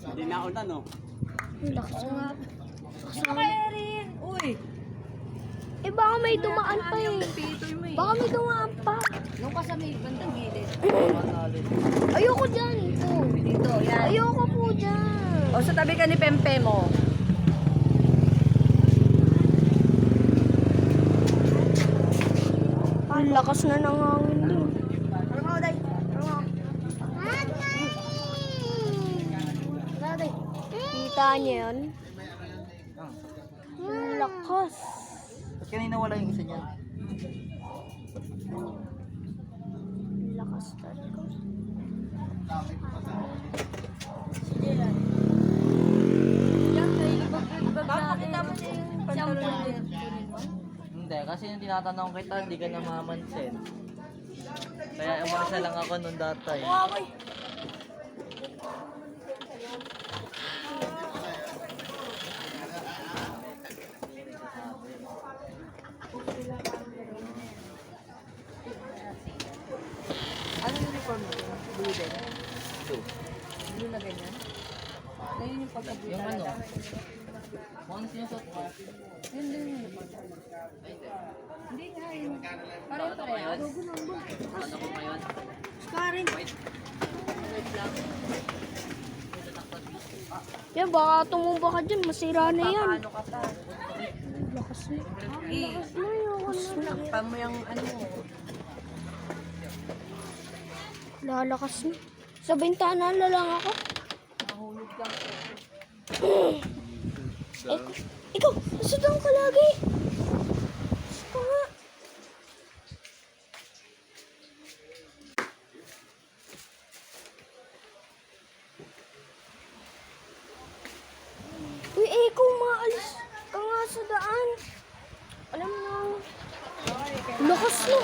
Hindi na una, no? Ang lakas nga. Kaya rin. Uy. Eh baka may dumaan pa eh. Baka may dumaan pa. Nung ka sa may bandang gilid. Ayoko dyan. Ito. Dito, yan. Ayoko po dyan. O, sa tabi ka ni Pempe mo. Ang lakas na ng hangin din. Ano mo, Day? Kita niya yun? Ang lakas. Ba't kanina wala yung isa niyan? Ang lakas talaga. Bakit tapos yung pantalon niya? Hindi, kasi yung tinatanong kita, hindi ka namamansin. Kaya umasa lang ako nung datay. Ano yung uniform mo? Blue din. Blue. Blue na ganyan? Ngayon yung pagka-blue Yung ano? talaga. Kung ano sinusot ko? Yun din yung uniform. Hindi nga yun. Pare-pareho. Ano ko ngayon? Karin. Wait lang. Yan, baka tumumba ka dyan. Masira na yan. Paano ka pa? Lakas na. Ayoko na. Nakpa mo yung ano mo. Lalakas na. Sa bintana na lang ako. Nahulog lang. Ikaw, nasa doon ka lagi. Gusto nga. Uy, ikaw maalis ka nga sa daan. Alam mo na. Lakas na.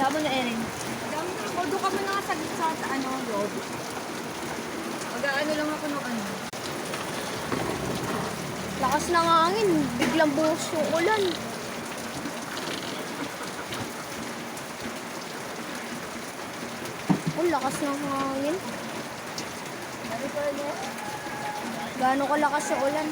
Tama na, Erin. O, doon kami na sa ano, loob. Mag-ano lang ako ng ano. Lakas ng hangin. Biglang buhos yung ulan. Ang lakas ng hangin. Gaano kalakas yung ulan?